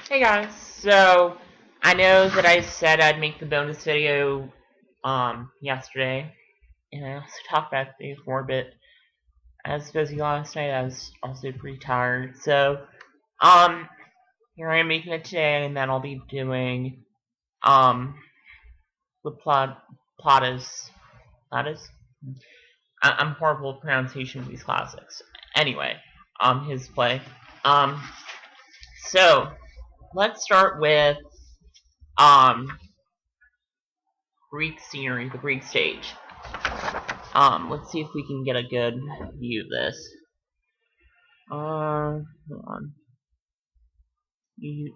Hey guys, so I know that I said I'd make the bonus video yesterday, and I also talked about it before, but as busy last night, I was also pretty tired. So um here I am making it today, and then I'll be doing um the Plottis. I'm horrible at pronunciation of these classics. Anyway, his play. Um so let's start with um Greek scenery, the Greek stage. Let's see if we can get a good view of this. Hold on.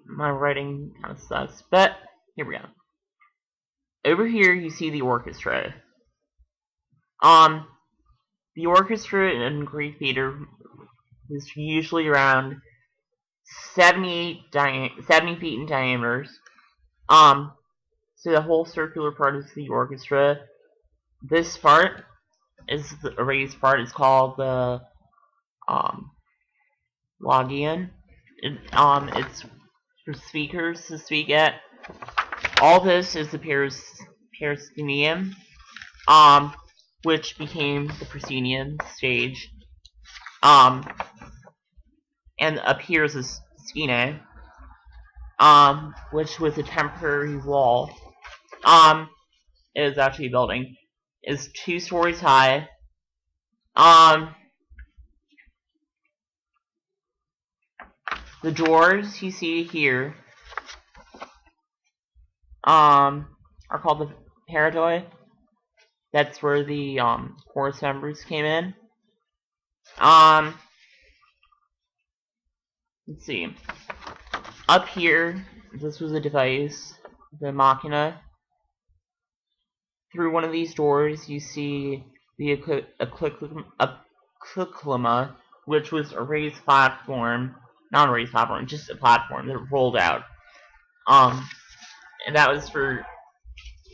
My writing kind of sucks, but here we go. Over here, you see the orchestra. Um, the orchestra in Greek theater is usually around 70 feet in diameter. So the whole circular part is the orchestra. This part is the raised part. It's called the um Logian. It's for speakers to speak at. All this is the Peristynium, which became the proscenium stage. Um, and up here is the Skene, which was a temporary wall. It was actually a building. It's 2 stories high. The doors you see here, are called the Paradoi. That's where the chorus members came in. Let's see. Up here, this was a device, the Machina. Through one of these doors, you see the Acclima, which was a raised platform, not a raised platform, just a platform that rolled out. And that was for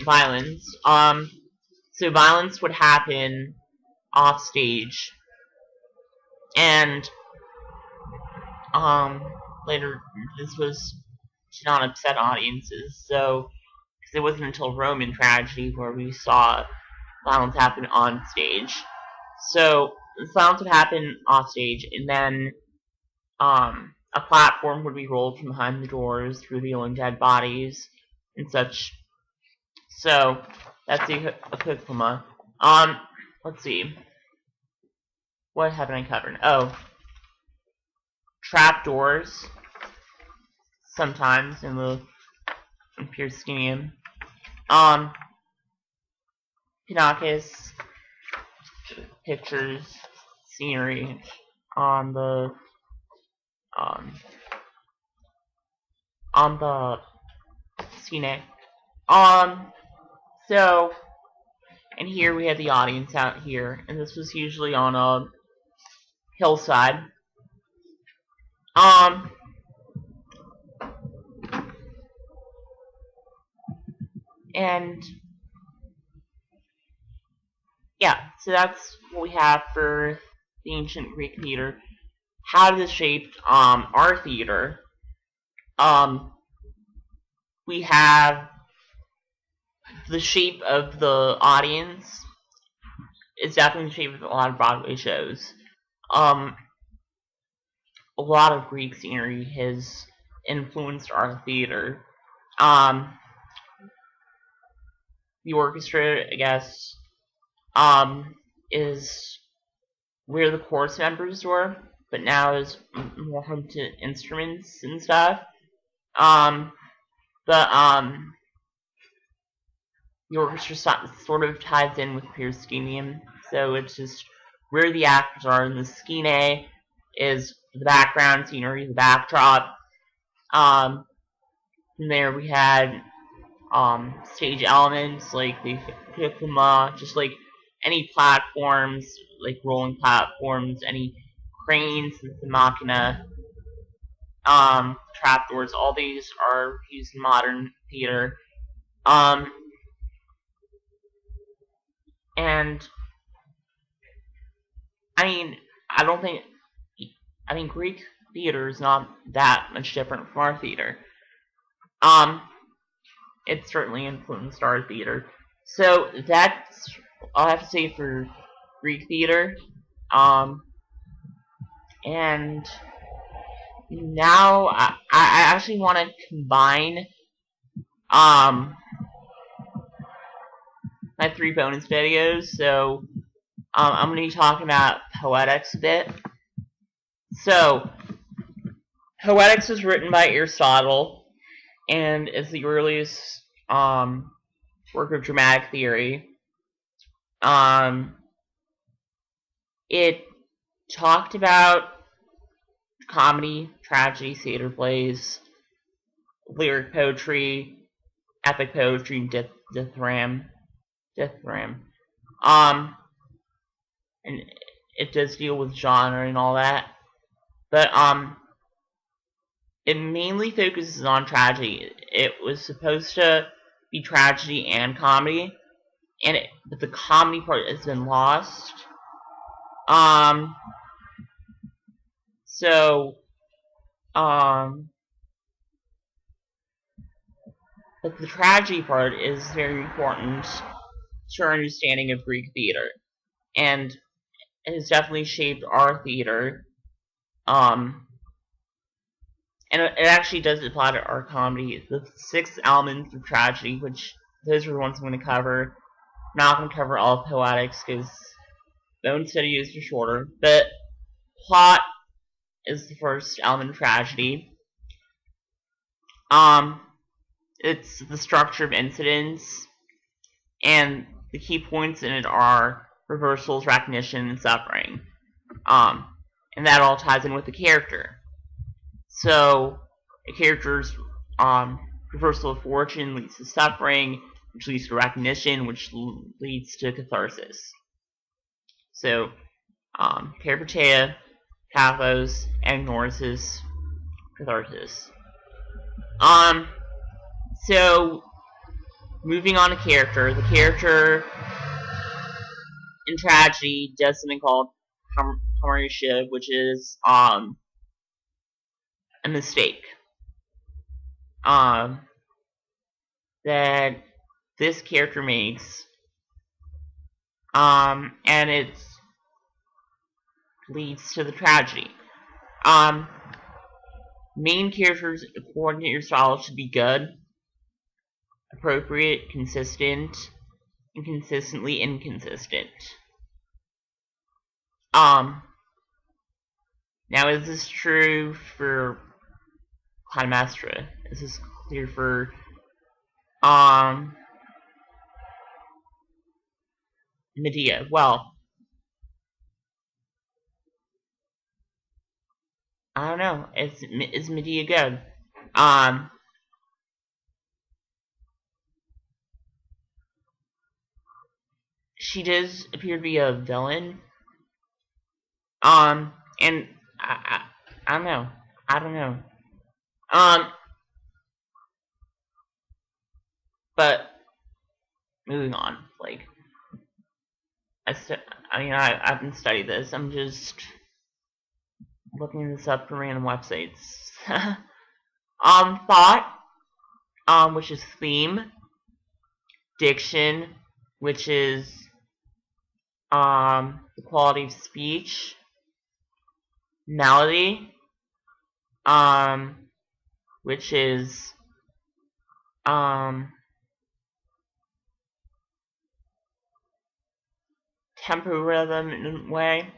violence. So violence would happen off stage, and later this was to not upset audiences. So because it wasn't until Roman tragedy where we saw violence happen on stage. So the violence would happen off stage, and then a platform would be rolled from behind the doors, revealing dead bodies and such. So that's the Acclima. Let's see. What haven't I covered? Oh, trapdoors. Sometimes in the Piercinium. Pinakis, pictures, scenery on the um on the scenic. So and here we had the audience out here, and this was usually on a hillside. And yeah, so that's what we have for the ancient Greek theater. How this shaped our theater. We have the shape of the audience is definitely the shape of a lot of Broadway shows. A lot of Greek scenery has influenced our theater. The orchestra, I guess, is where the chorus members were, but now is more home to instruments and stuff. But the orchestra sort of ties in with proscenium, so it's just where the actors are, and the skene is the background scenery, the backdrop. From there we had stage elements like the picuma, just like any platforms, like rolling platforms, any cranes, the machina, trapdoors. All these are used in modern theater. And I mean, I don't think. I mean, Greek theater is not that much different from our theater. Um, it certainly influenced our theater. So that's all I have to say for Greek theater. And now I actually want to combine my 3 bonus videos. So I'm going to be talking about Poetics a bit. So Poetics was written by Aristotle and is the earliest work of dramatic theory. It talked about comedy, tragedy, theater plays, lyric poetry, epic poetry, dithyramb. And it does deal with genre and all that. But it mainly focuses on tragedy. It was supposed to be tragedy and comedy, but the comedy part has been lost. But the tragedy part is very important to our understanding of Greek theater, and it has definitely shaped our theater. And it actually does apply to our comedy. The 6 elements of tragedy, which those are the ones I'm going to cover. I'm not going to cover all of Poetics because bonus videos are shorter. But plot is the first element of tragedy. It's the structure of incidents, and the key points in it are reversals, recognition, and suffering. And that all ties in with the character. So a character's reversal of fortune leads to suffering, which leads to recognition, which leads to catharsis. So peripeteia, pathos, and gnosis, catharsis. So moving on to character, the character in tragedy does something called hamartia, which is a mistake. That this character makes, and it leads to the tragedy. Main characters, according to your style, should be good, appropriate, consistent, and consistently inconsistent. Now is this true for Clytemnestra? Is this clear for Medea? Well, I don't know. Is Medea good? She does appear to be a villain. And I don't know. I don't know. But moving on. Like, I haven't studied this. I'm just looking this up from random websites. Thought, which is theme. Diction, which is the quality of speech. Melody, which is tempo rhythm in a way,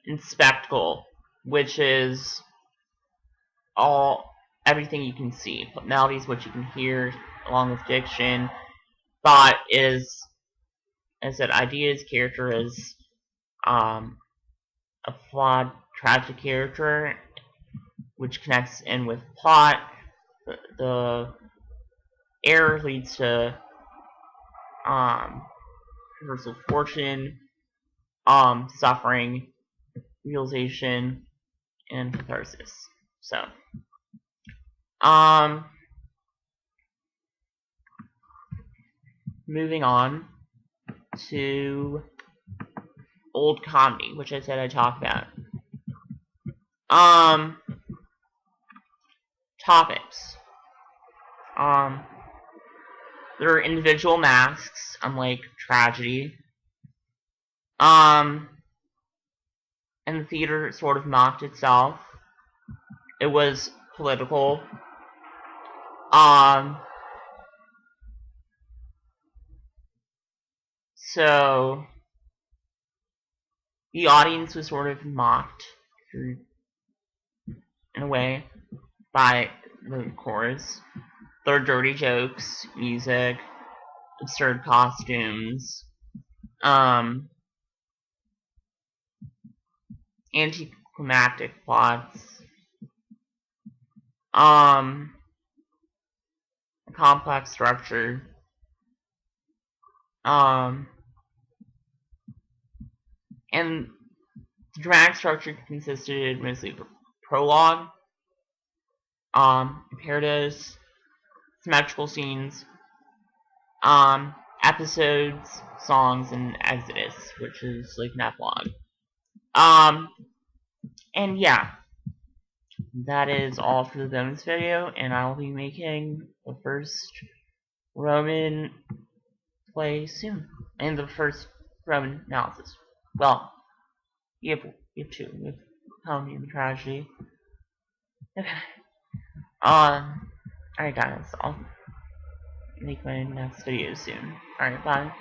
and spectacle, which is everything you can see. Melody is what you can hear, along with diction. Thought is, as I said, ideas. Character is a flawed, tragic character, which connects in with plot. The error leads to reversal of fortune, suffering, realization, and catharsis. So, moving on to old comedy, which I said I'd talk about. topics. There are individual masks, unlike tragedy. And the theater sort of mocked itself. It was political. So the audience was sort of mocked in a way by the chorus. There are dirty jokes, music, absurd costumes, anticlimactic plots, a complex structure, and the dramatic structure consisted mostly of prologue, imperatives, symmetrical scenes, episodes, songs, and exodus, which is like an epilogue. And yeah, that is all for the bonus video, and I'll be making the first Roman play soon, and the first Roman analysis. Well, you have two. You have Comedy and Tragedy. Okay. Alright guys, I'll make my next video soon. Alright, bye.